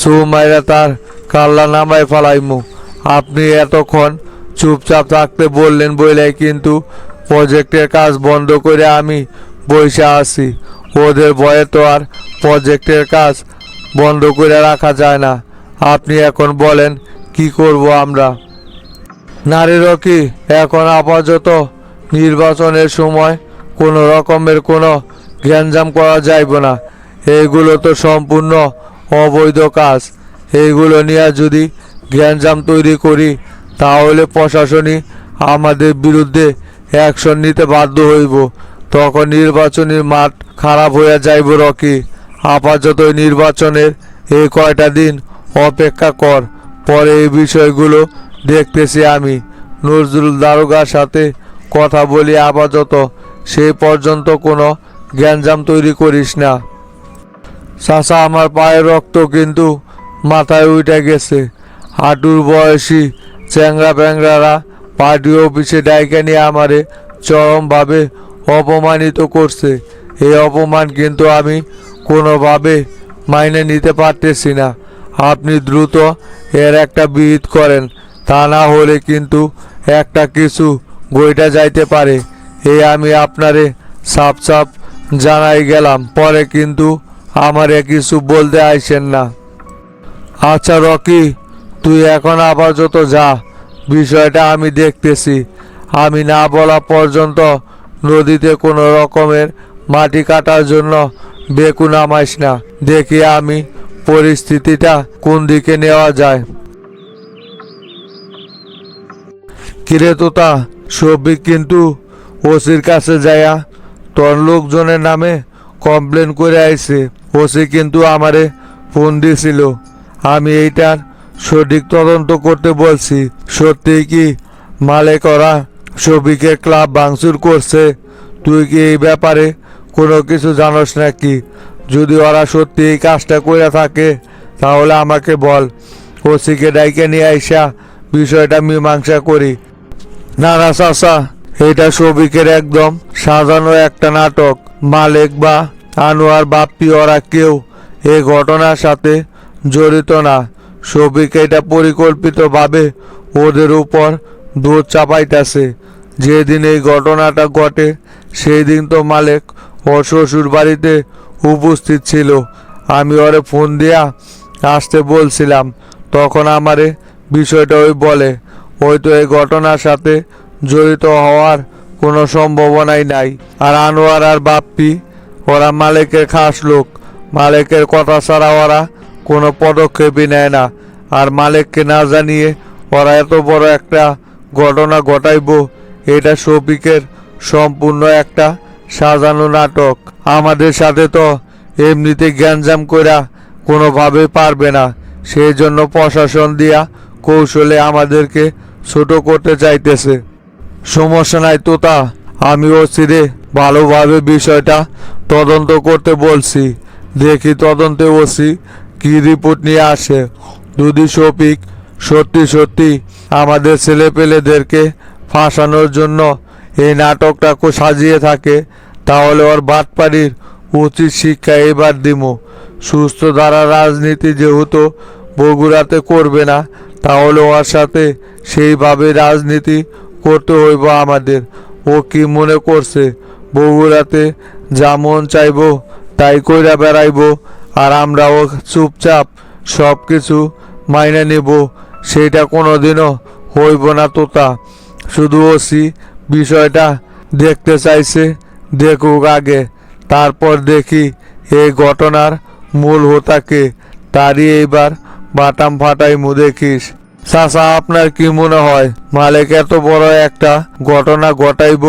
সুমাইরা তার কাল্লা নামায় ফেলাইমু। আপনি এতক্ষণ চুপচাপ থাকতে বললেন বইলাই কিন্তু প্রজেক্টের কাজ বন্ধ করে আমি বসে আছি। ওদের ভয়ে তো আর প্রজেক্টের কাজ বন্ধ করে রাখা যায় না। আপনি এখন বলেন কি করব আমরা? নারী রকি, এখন আপাতত নির্বাচনের সময় কোনো রকমের কোনো গ্যাঞ্জাম করা যাইব না। এইগুলো তো সম্পূর্ণ অবৈধ কাজ। এইগুলো নিয়ে যদি গ্যাঞ্জাম তৈরি করি তাহলে প্রশাসনই আমাদের বিরুদ্ধে অ্যাকশন নিতে বাধ্য হইব। তখন নির্বাচনী মাঠ খারাপ হয়ে যাইব রকি। আপাতত নির্বাচনের এই কয়টা দিন অপেক্ষা কর, পরে এই বিষয়গুলো দেখতেছি আমি। নজরুল দারোগার সাথে কথা বলি আপাতত। সেই পর্যন্ত কোনো গ্যাঞ্জাম তৈরি করিস না। চাচা, আমার পায়ের রক্ত কিন্তু মাথায় উঠে গেছে। হাঁটুর বয়সী চ্যাংরা প্যাংরারা পার্টি অফিসে ডাইকে নিয়ে আমারে চরমভাবে অপমানিত করছে। এই অপমান কিন্তু আমি কোনোভাবে মাইনে নিতে পারতেছি না। আপনি দ্রুত এর একটা বিহিত করেন, তা না হলে কিন্তু একটা কিছু গইটা যাইতে পারে, এই আমি আপনারে সাপ সাপ জানাই গেলাম, পরে কিন্তু আমারে কিছু বলতে আইসেন না। আচ্ছা রকি, তুই এখন আপাতত যা, বিষয়টা আমি দেখতেছি। আমি না বলা পর্যন্ত নদীতে কোনো রকমের মাটি কাটার জন্য বেকু নামাইস না, দেখি আমি পরিস্থিতিটা কোন দিকে নেওয়া যায়। কিরে তোতা, শফিক কিন্তু ওসির কাছে যায়া তোর লোকজনের নামে কমপ্লেন করে আইছে। ওসি কিন্তু আমারে ফোন দিছিল, আমি এইটার সঠিক তদন্ত করতে বলছি। সত্যি কি মালিক ওরা শফিকের ক্লাব ভাঙচুর করছে? তুই কি এই ব্যাপারে কোনো কিছু জানোস নাকি? যদি ওরা সত্যি এই কাজটা করে থাকে তাহলে আমাকে বল, ওসিকে ডাইকে নিয়ে আইসা বিষয়টা মীমাংসা করি। না না চাচা, এটা শফিকের একদম সাজানো একটা নাটক। মালিক বা আনোয়ার বাপ্পি ওরা কেউ এই ঘটনার সাথে জড়িত না। শফিক এটা পরিকল্পিতভাবে ওদের উপর দোষ চাপাইতেছে। যেদিন এই ঘটনাটা ঘটে সেই দিন তো মালিক ও শ্বশুর বাড়িতে উপস্থিত ছিল। আমি ওরে ফোন দিয়া আসতে বলছিলাম, তখন আমারে বিষয়টা ওই বলে, ওই তো এই ঘটনার সাথে জড়িত হওয়ার কোনো সম্ভাবনাই নাই। আর আনোয়ার আর বাপ্পি ওরা মালিকের খাস লোক, মালিকের কথা ছাড়া ওরা কোনো পদক্ষেপই নেয় না। আর মালিককে না জানিয়ে ওরা এত বড় একটা ঘটনা ঘটাইব, এটা শফিকের সম্পূর্ণ একটা সাজানো নাটক। আমাদের সাথে তো এমনিতে গ্যাঞ্জাম কইরা কোনোভাবে পারবে না, সেই জন্য প্রশাসন দিয়া কৌশলে আমাদেরকে ছোট করতে চাইতেছে। সমস্যা নাই তোতা, আমি ওসিরে ভালোভাবে বিষয়টা তদন্ত করতে বলছি। দেখি তদন্তে ওসি কি রিপোর্ট নিয়ে আসে। যদি শফিক সত্যি সত্যি আমাদের ছেলেপেলেদেরকে ফাঁসানোর জন্য এই নাটকটা সাজিয়ে থাকে, তাহলে ওর বাটপাড়ির উচিত শিক্ষা এবার দিমু। সুস্থ ধারা রাজনীতি যেহেতু বগুড়াতে করবে না, তাহলে ওর সাথে সেইভাবে রাজনীতি করতে হইব আমাদের। ও কি মনে করছে বগুড়াতে যা মন চাইব তাই কইরা বেড়াইব, আর আমরাও চুপচাপ সব কিছু মাইনে নেব? সেইটা কোনোদিনও হইব না তোতা। শুধু ওসি বিষয়টা দেখতে চাইছে, দেখুক আগে, তারপর দেখি এই ঘটনার মূল হোতাকে। তারই এইবার বাটাম ফাটাইমু দেখিস। চাচা, আপনার কি মনে হয় মালিক এত বড় একটা ঘটনা ঘটাইব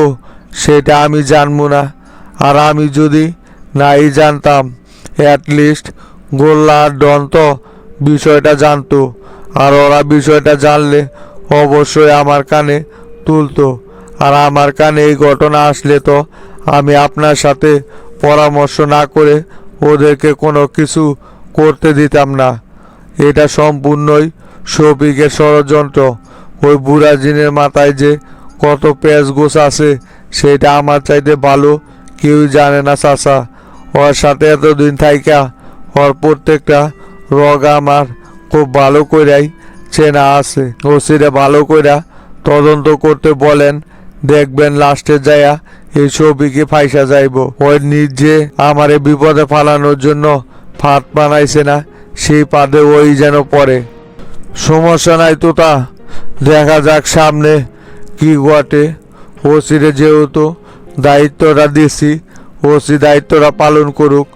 সেটা আমি জানবো না? আর আমি যদি নাই জানতাম, অ্যাটলিস্ট গোল্লা আর ডন তো বিষয়টা জানতো, আর ওরা বিষয়টা জানলে অবশ্যই আমার কানে তুলতো। আর আমার কানে এই ঘটনা আসলে তো আমি আপনার সাথে পরামর্শ না করে ওদেরকে কোনো কিছু করতে দিতাম না। এটা সম্পূর্ণই শফিকের ষড়যন্ত্র। ওই বুড়া জিনের মাথায় যে কত পেঁচ গোছ আছে সেটা আমার চাইতে ভালো কেউই জানে না চাচা। ওর সাথে এতদিন থাইকা ওর প্রত্যেকটা রগ আমার খুব ভালো কইরাই চেনা আছে। ওসিরে ভালো কইরা তদন্ত করতে বলেন, দেখবেন লাস্টে যায়া এই শফিকে ফাইসা যাইব। ওই নিজে আমারে বিপদে ফালানোর জন্য ফাঁদ বানাইছে না, সেই পাদে ওই যেন পড়ে। সমস্যা নাই তোতা, দেখা যাক সামনে কি ঘটে। ওসিরে যেহেতু দায়িত্বটা দিছি, ওসি দায়িত্বটা পালন করুক।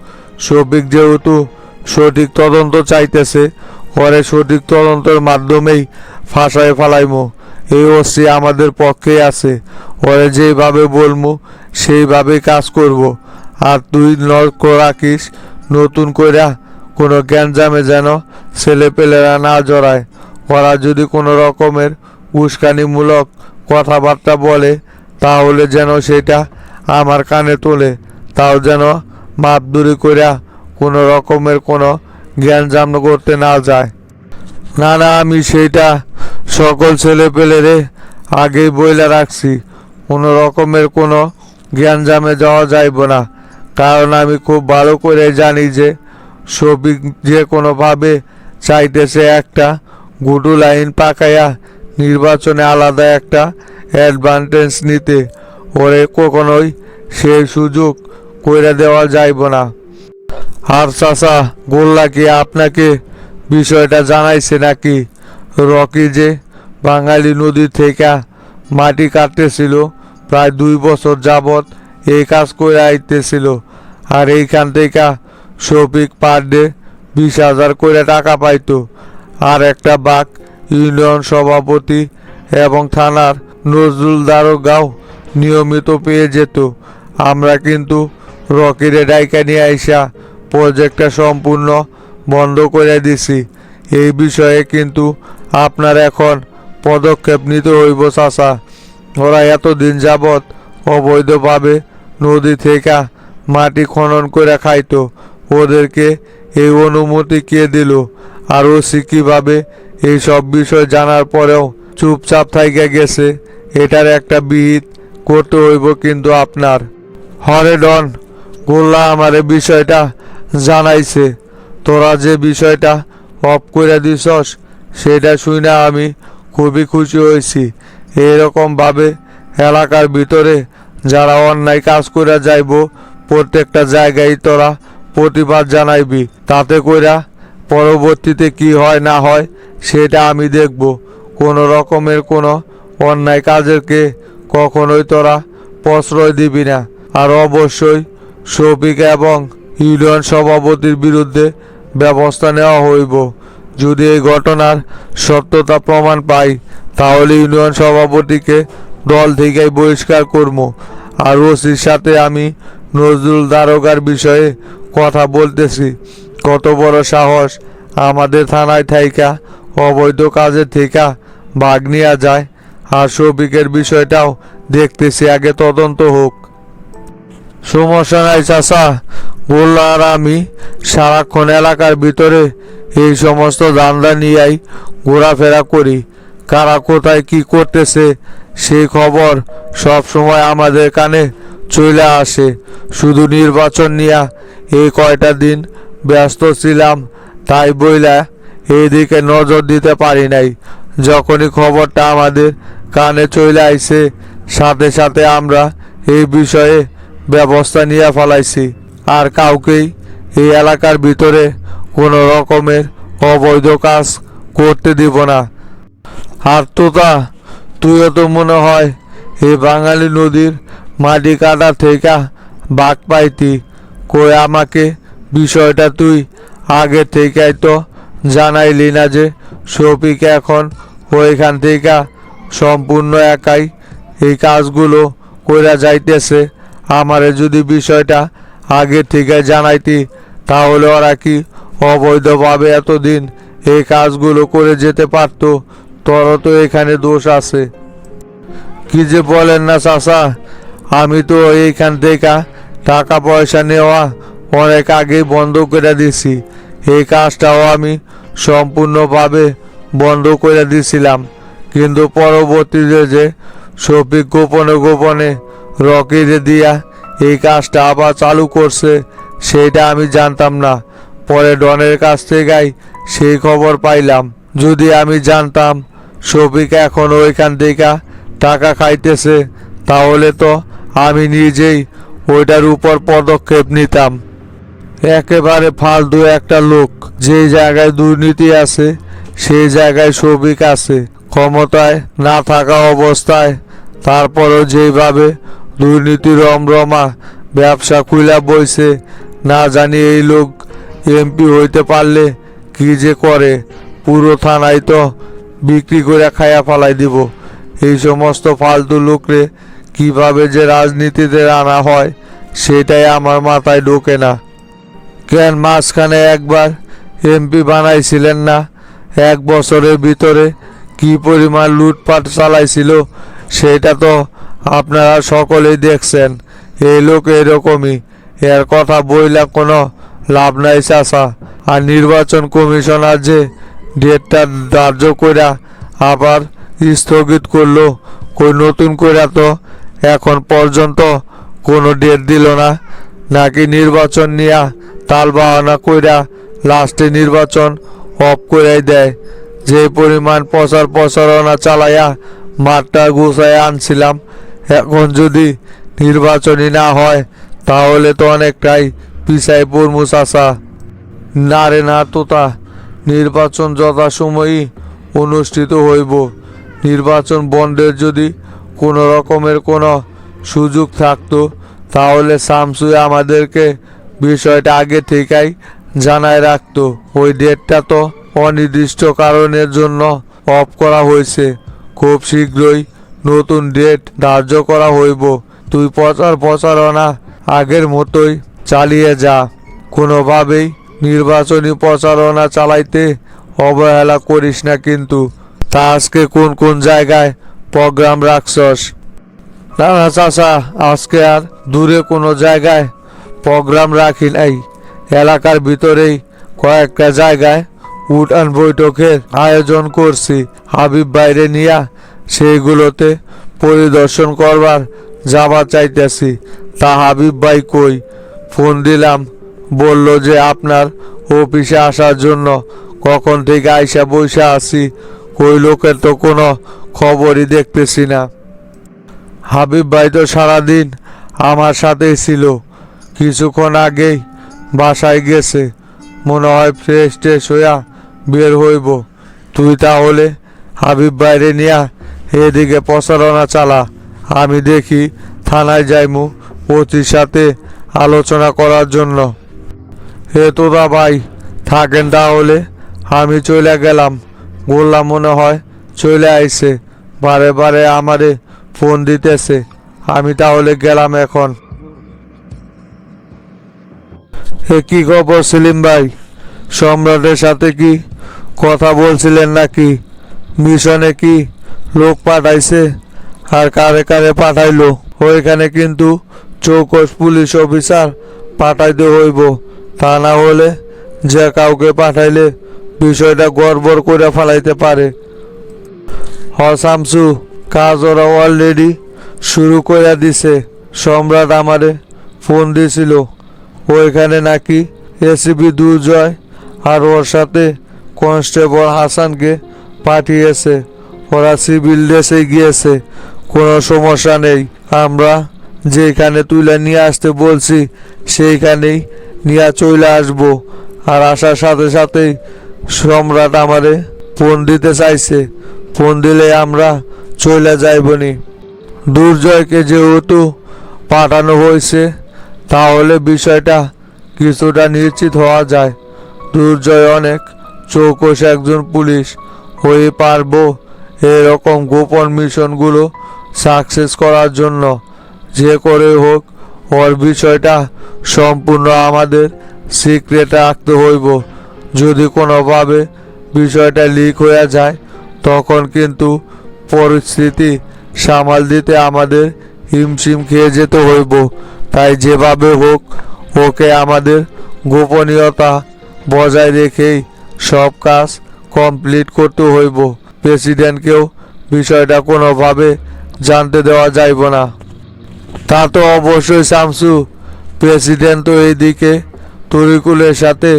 শফিক যেহেতু সঠিক তদন্ত চাইতেছে, ওরে সঠিক তদন্তের মাধ্যমেই ফাঁসায় ফালাইমু। এই ওসি আমাদের পক্ষে আছে, ওরে যেভাবে বলমু সেইভাবেই কাজ করব। আর তুই লক্ষ্য রাখিস নতুন কইরা কোনো গ্যাঞ্জামে যেন ছেলেপেলেরা না জড়ায়। ওরা যদি কোনো রকমের উস্কানিমূলক কথাবার্তা বলে তাহলে যেন সেটা আমার কানে তোলে, তাও যেন মাপদুরি কইরা কোনো রকমের কোনো গ্যাঞ্জাম করতে না যায়। না না, আমি সেইটা সকল ছেলেপেলেরে আগেই বইলা রাখছি, কোনো রকমের কোনো গ্যাঞ্জামে যাওয়া যাইব না। কারণ আমি খুব ভালো করে জানি যে শফিক যে কোনোভাবে চাইতেছে একটা গুডু লাইন পাকাইয়া নির্বাচনে আলাদা একটা অ্যাডভান্টেজ নিতে, ওরে কখনোই সেই সুযোগ কইরা দেওয়া যাইব না। আর চাচা, গোল্লা কি আপনাকে বিষয়টা জানাইছে নাকি? রকি যে বাঙালি নদী থেকে মাটি কাটতেছিল, প্রায় 2 বছর যাবৎ এই কাজ করে আইতেছিল, আর এইখান থেকে শফিক পার ডে 20,000 করে টাকা পাইতো। আর একটা বাক ইউনিয়ন সভাপতি এবং থানার নজরুল দারোগাও নিয়মিত পেয়ে যেত। আমরা কিন্তু রকিরে ডাইকা নিয়ে আইসা প্রজেক্টটা সম্পূর্ণ বন্ধ করে দিছি। এই বিষয়ে কিন্তু আপনার এখন পদক্ষেপ নিতে হইব চাচা। ওরা এতদিন যাবৎ অবৈধভাবে নদী থেকে মাটি খনন করে খাইতো, ওদেরকে এই অনুমতি কে দিল? আর ওসি কিভাবে এই সব বিষয় জানার পরেও চুপচাপ থাইকা গেছে? এটার একটা বিহিত করতে হইব কিন্তু আপনার। হরে ডন, গোল্লা আমারে বিষয়টা জানাইছে। তোরা যে বিষয়টা অফ করে দিছস সেটা শুনে আমি খুবই খুশি হয়েছি। এইরকমভাবে এলাকার ভিতরে যারা অন্যায় কাজ করে যাইব প্রত্যেকটা জায়গায় তোরা প্রতিবাদ জানাইবি, তাতে কইরা পরবর্তীতে কি হয় না হয় সেটা আমি দেখব। কোনো রকমের কোনো অন্যায় কাজেরকে কখনোই তোরা প্রশ্রয় দিবি না। আর অবশ্যই শফিক এবং ইউনিয়ন সভাপতির বিরুদ্ধে ব্যবস্থা নেওয়া হইব। যদি এই ঘটনার সত্যতা প্রমাণ পাই তাহলে ইউনিয়ন সভাপতিকে দল থেকেই বহিষ্কার করবো। আর ওসির সাথে আমি নজরুল দারোগার বিষয়ে কথা বলতেছি। কত বড় সাহস আমাদের থানায় থাইকা অবৈধ কাজের থেকে ভাগ নেওয়া যায়। আর শফিকের বিষয়টাও দেখতেছি, আগে তদন্ত হোক। সমস্যা নাই চাচা, গোল্লা আর আমি সারাক্ষণ এলাকার ভিতরে এই সমস্ত ধান্দা নিয়েই ঘোরাফেরা করি। কারা কোথায় কি করতেছে সেই খবর সব সময় আমাদের কানে চলে আসে। শুধু নির্বাচন নিয়ে এই কয়টা দিন ব্যস্ত ছিলাম, তাই বইলা এইদিকে নজর দিতে পারি নাই। যখনই খবরটা আমাদের কানে চলে আইছে সাথে সাথে আমরা এই বিষয়ে ব্যবস্থা নিয়ে ফেলাইছি। আর কাউকেই এই এলাকার ভিতরে কোনো রকমের অবৈধ কাজ করতে দিব না। আর তোতা, তুইও তো মনে হয় এই বাঙালি নদীর মাটি কাটা থেকে ভাগ পাইতি। কই আমাকে বিষয়টা তুই আগে থেকেই তো জানাইলি না যে শফিক এখন ওইখান থেকে সম্পূর্ণ একাই এই কাজগুলো কইরা যাইতেছে। আমারে যদি বিষয়টা আগে থেকে জানাইতি তাহলে ওরা কি অবৈধভাবে এতদিন এই কাজগুলো করে যেতে পারতো? তোরও তো এখানে দোষ আছে। কি যে বলেন না চাচা, আমি তো এইখান থেকে টাকা পয়সা নেওয়া অনেক আগেই বন্ধ করে দিছি। এই কাজটাও আমি সম্পূর্ণভাবে বন্ধ করে দিছিলাম, কিন্তু পরবর্তীতে যে শফিক গোপনে গোপনে রকিরে দিয়া এই কাজটা আবার চালু করছে সেইটা আমি জানতাম না। পরে ডনের কাছ থেকেই সেই খবর পাইলাম। যদি আমি জানতাম শফিক এখন ওইখান থেকে টাকা খাইতেছে তাহলে তো আমি নিজেই ওইটার উপর পদক্ষেপ নিতাম। একেবারে ফালতু একটা লোক। যে জায়গায় দুর্নীতি আছে সেই জায়গায় শফিক আছে ক্ষমতায় না থাকা অবস্থায়। তারপরও যেভাবে দুর্নীতি রমরমা ব্যবসা খুইলা বইছে, না জানি এই লোক এমপি হইতে পারলে কি যে করে। পুরো থানায় তো বিক্রি করে খাইয়া ফালাই দিব। এই সমস্ত ফালতু লোকরে কিভাবে যে রাজনীতিতে আনা হয় সেটাই আমার মাথায় ঢোকে না। কেন মাঝখানে একবার এমপি বানাইছিলেন না? 1 বছরের ভিতরে কি পরিমাণ লুটপাট চালাইছিল সেটা তো আপনারা সকলেই দেখছেন। এই লোক এরকমই, এর কথা বইলা কোনো লাভ নাই চাচা। আর নির্বাচন কমিশনার যে ডেটটা ধার্য কইরা আবার স্থগিত করলো, কই নতুন কইরা তো এখন পর্যন্ত কোনো ডেট দিল না। নাকি নির্বাচন নিয়া তাল বাহানা কইরা লাস্টে নির্বাচন অফ করে দেয়। যে পরিমাণ প্রচারণা চালাইয়া মাঠটা গুছাইয়া আনছিলাম, এখন যদি নির্বাচনই না হয় তাহলে তো অনেকটাই পিছাই পড়মু চাচা। না রে না তোতা, নির্বাচন যথাসময়ই অনুষ্ঠিত হইব। নির্বাচন বন্ধের যদি কোনো রকমের কোনো সুযোগ থাকতো তাহলে শামসুই আমাদেরকে বিষয়টা আগে থেকেই জানায় রাখতো। ওই ডেটটা তো অনির্দিষ্ট কারণের জন্য অফ করা হয়েছে। খুব শীঘ্রই নতুন ডেট ধার্য করা হইব। তুই প্রচারণা আগের মতোই চালিয়ে যা। কোনোভাবেই নির্বাচনী প্রচারণা চালাইতে অবহেলা করিস না কিন্তু। তা আজকে কোন কোন জায়গায় প্রোগ্রাম রাখছস? না না চাচা, আজকে আর দূরে কোনো জায়গায় প্রোগ্রাম রাখি নাই। এলাকার ভিতরেই কয়েকটা জায়গায় উঠান বৈঠকের আয়োজন করছি। হাবিব বাইরে নিয়া সেইগুলোতে পরিদর্শন করবার যাবার চাইতেছি। তা হাবিব ভাই কই? ফোন দিলাম, বলল যে আপনার অফিসে আসার জন্য। কখন থেকে আইসা বইসা আছি, ওই লোকের তো কোনো খবরই দেখতেছি না। হাবিব ভাই তো সারাদিন আমার সাথেই ছিল, কিছুক্ষণ আগেই বাসায় গেছে। মনে হয় ফ্রেশ ট্রেশ হইয়া বের হইব। তুই তাহলে হাবিব বাইরে নিয়া এদিকে প্রচারণা চালা। আমি দেখি থানায় যাইমু ওতির সাথে আলোচনা করার জন্য। হে তোরা ভাই থাকেন তাহলে, আমি চলে গেলাম। বললাম মনে হয় চলে আইছে, বারে বারে আমারে ফোন দিতেছে। আমি তাহলে গেলাম এখন। কি খবর সেলিম ভাই? সম্রাটের সাথে কি কথা বলছিলেন নাকি? মিশনে কি লোক পাঠাইছে? আর কারে কারে পাঠাইলো? ওইখানে কিন্তু চৌকস পুলিশ অফিসার পাঠাইতে হইব। তা না হলে যে কাউকে পাঠাইলে বিষয়টা গড়বড় করে ফেলাইতে পারে। শামসু, কাজ ওরা অলরেডি শুরু করে দিছে। সম্রাট আমারে ফোন দিছিল, ওইখানে নাকি এসিপি দুর্জয় আর ওর সাথে কনস্টেবল হাসানকে পাঠিয়েছে। ওরা সিভিল ড্রেসে গিয়েছে, কোনো সমস্যা নেই। আমরা যেখানে তুলে নিয়ে আসতে বলছি সেইখানেই নিয়ে চলে আসবো। আর আসার সাথে সাথেই সম্রাট আমারে ফোন দিতে চাইছে। ফোন দিলে আমরা চলে যাইবনি। দুর্জয়কে যেহেতু পাঠানো হয়েছে তাহলে বিষয়টা কিছুটা নিশ্চিত হওয়া যায়। দুর্জয় অনেক চৌকস একজন পুলিশ হয়ে পারবো এরকম গোপন মিশনগুলো সাকসেস করার জন্য। যে করে হোক ওর বিষয়টা সম্পূর্ণ আমাদের সিক্রেট রাখতে হইব। যদি কোনোভাবে বিষয়টা লিক হয়ে যায় তখন কিন্তু পরিস্থিতি সামাল দিতে আমাদের হিমশিম খেয়ে যেতে হইব। তাই যেভাবে হোক ওকে আমাদের গোপনীয়তা বজায় রেখেই সব কাজ কমপ্লিট করতে হইব। প্রেসিডেন্টকেও বিষয়টা কোনোভাবে জানতে দেওয়া যাইব না। তা তো অবশ্যই শামসু, প্রেসিডেন্ট তো এইদিকে তরিকুলের সাথে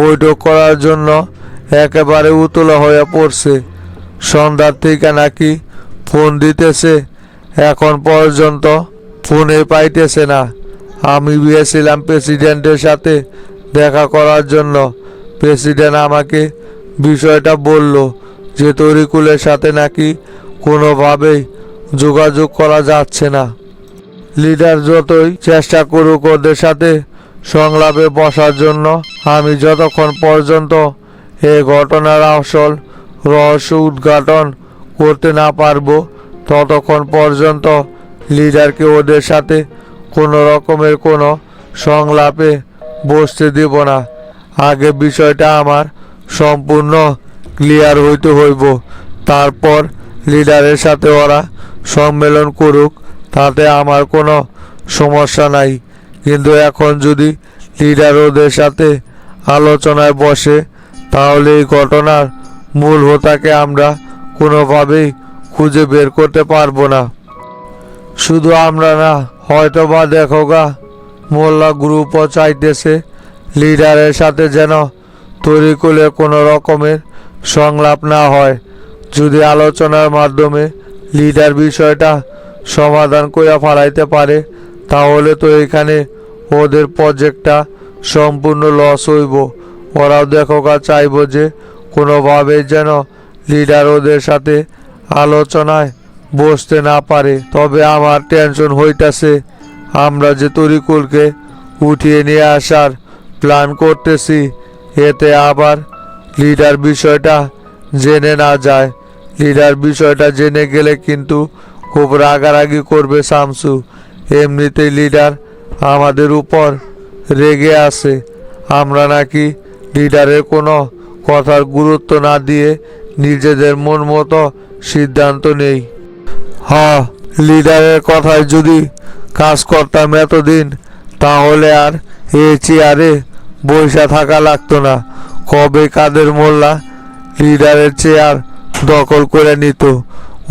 বৈঠক করার জন্য একেবারে উতলা হয়ে পড়ছে। সন্ধ্যার থেকে নাকি ফোন দিতেছে, এখন পর্যন্ত ফোনে পাইতেছে না। আমি গিয়েছিলাম প্রেসিডেন্টের সাথে দেখা করার জন্য। প্রেসিডেন্ট আমাকে বিষয়টা বলল যে তরিকুলের সাথে নাকি কোনোভাবেই যোগাযোগ করা যাচ্ছে না। লিডার যতই চেষ্টা করুক ওদের সাথে সংলাপে বসার জন্য, আমি যতক্ষণ পর্যন্ত এই ঘটনার আসল রহস্য উদ্ঘাটন করতে না পারবো ততক্ষণ পর্যন্ত লিডারকে ওদের সাথে কোনো রকমের কোনো সংলাপে বসতে দেব না। আগে বিষয়টা আমার সম্পূর্ণ ক্লিয়ার হইতে হইব, তারপর লিডারের সাথে ওরা সম্মেলন করুক, তাতে আমার কোনো সমস্যা নাই। কিন্তু এখন যদি লিডার ওদের সাথে আলোচনায় বসে তাহলে এই ঘটনার মূল হোতাকে আমরা কোনোভাবেই খুঁজে বের করতে পারবো না। শুধু আমরা না, হয়তো বা দেখো গা মোল্লা গ্রুপও চাইতেছে লিডারের সাথে যেন তরিকুলের কোনো রকমের সংলাপ না হয়। যদি আলোচনার মাধ্যমে লিডার বিষয়টা সমাধান করে ফেলাইতে পারে, তাহলে তো এখানে ওদের প্রজেক্টটা সম্পূর্ণ লস হইব। ওরাও দেখোকা চাইব যে কোনোভাবে যেন লিডার ওদের সাথে আলোচনায় বসতে না পারে। তবে আমার টেনশন হইতাছে, আমরা যে তরিকুলকে উঠিয়ে নিয়ে আসার প্ল্যান করতেছি, এতে আবার লিডার বিষয়টা জেনে না যায়। লিডার বিষয়টা জেনে গেলে কিন্তু খুব রাগারাগি করবে শামসু। এমনিতেই লিডার আমাদের উপর রেগে আছে। আমরা নাকি লিডারের কোনো কথার গুরুত্ব না দিয়ে নিজেদের মন মতো সিদ্ধান্ত নেই। হ্যাঁ, লিডারের কথায় যদি কাজ করতাম এতদিন, তাহলে আর এই চেয়ারে বসে থাকা লাগতো না। কবে কাদের মোল্লা লিডারের চেয়ার দখল করে নিত।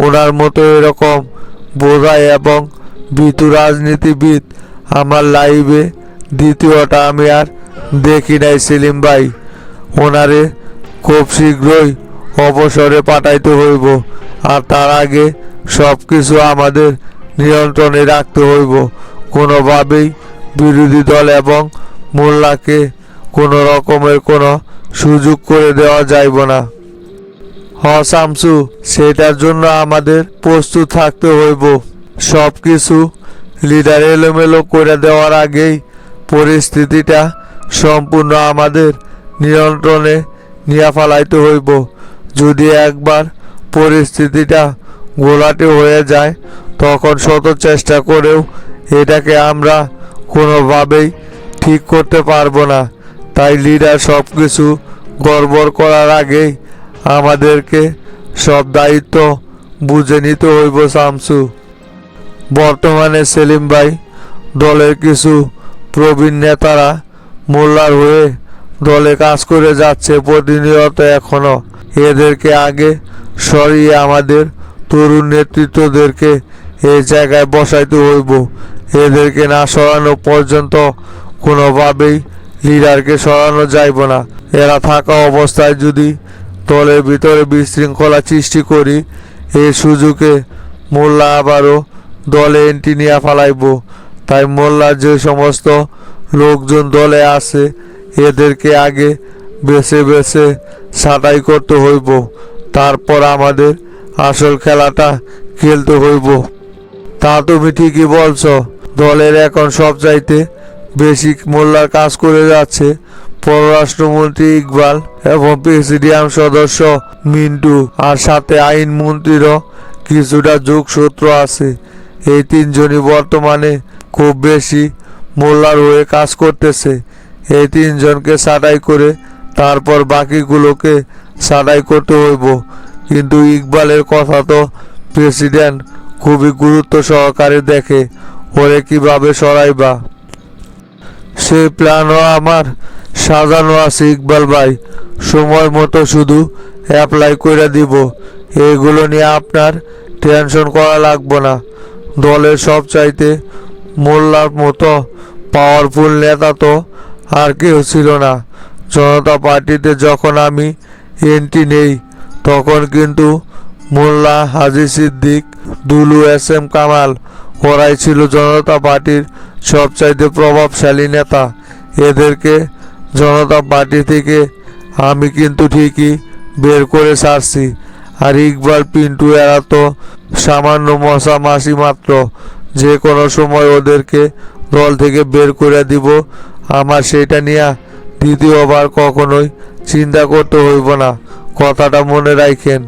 ওনার মতো এরকম বোঝাই এবং ভীতু রাজনীতিবিদ আমার লাইভে দ্বিতীয়টা আমি আর দেখি নাই সেলিম ভাই। ওনারে খুব শীঘ্রই অবসরে পাঠাইতে হইব, আর তার আগে সব কিছু আমাদের নিয়ন্ত্রণে রাখতে হইব। কোনোভাবেই বিরোধী দল এবং মোল্লাকে কোনো রকমের কোনো সুযোগ করে দেওয়া যাইব না। শামসু, সেটার জন্য আমাদের প্রস্তুত থাকতে হইব। সব কিছু লিডার এলোমেলো করে দেওয়ার আগেই পরিস্থিতিটা সম্পূর্ণ আমাদের নিয়ন্ত্রণে নিয়ে ফেলাইতে হইব। যদি একবার পরিস্থিতিটা ঘোলাটে হয়ে যায়, তখন শত চেষ্টা করেও এটাকে আমরা কোনোভাবেই ঠিক করতে পারবো না। তাই লিডার সব কিছু গড়বড় করার আগেই আমাদেরকে সব দায়িত্ব বুঝে নিতে হইব শামসু। বর্তমানে সেলিম ভাই, দলের কিছু প্রবীণ নেতারা মোল্লার হয়ে দলে কাজ করে যাচ্ছে প্রতিনিয়ত। এখনো এদেরকে আগে সরিয়ে আমাদের তরুণ নেতৃত্বদেরকে এই জায়গায় বসাইতে হইব। এদেরকে না সরানো পর্যন্ত কোনোভাবেই লিডারকে সরানো যাইব না। এরা থাকা অবস্থায় যদি দলের ভিতরে বিশৃঙ্খলা সৃষ্টি করি, এই সুযোগে মোল্লা আবারও দলে এন্ট্রি নিয়ে ফেলাইব। তাই মোল্লার যে সমস্ত লোকজন দলে আছে, এদেরকে আগে বেছে বেছে ছাঁটাই করতে হইব। তারপর আমাদের আসল খেলাটা খেলতে হইব। তা তুমি ঠিকই বলছো। দলের এখন সবচাইতে বেশি মোল্লার কাজ করে যাচ্ছে পররাষ্ট্রমন্ত্রী ইকবাল এবং প্রেসিডিয়াম সদস্য মিন্টু, আর সাথে আইন মন্ত্রীরও কিছুটা যোগসূত্র আছে। এই তিনজনই বর্তমানে খুব বেশি মোল্লার হয়ে কাজ করতেছে। এই তিনজনকে ছাঁটাই করে তারপর বাকিগুলোকে ছাঁটাই করতে হইব। কিন্তু ইকবালের কথা তো প্রেসিডেন্ট খুবই গুরুত্ব সহকারে দেখে। ওরে কিভাবে সরাইবা, সেই প্ল্যানও আমার সাজানো আছে ইকবাল ভাই। সময় মতো শুধু অ্যাপ্লাই করে দিব। এগুলো নিয়ে আপনার টেনশন করা লাগবে না। দলের সবচাইতে মোল্লার মতো পাওয়ারফুল নেতা তো আর কেউ ছিল না। জনতা পার্টিতে যখন আমি এন্ট্রি নেই, তখন কিন্তু মোল্লা, হাজী সিদ্দিক, দুলু, SM কামাল, ওরাই ছিল জনতা পার্টির সবচাইতে প্রভাবশালী নেতা। এদেরকে জনতা পার্টি থেকে আমি কিন্তু ঠিকই বের করে ছাড়ছি। আর ইকবাল, পিন্টু এরা তো সামান্য মশা মাসি মাত্র। যে কোনো সময় ওদেরকে দল থেকে বের করে দিব। আমার সেটা নিয়ে দ্বিতীয়বার কখনোই চিন্তা করতে হইব না। কথাটা মনে রাখেন।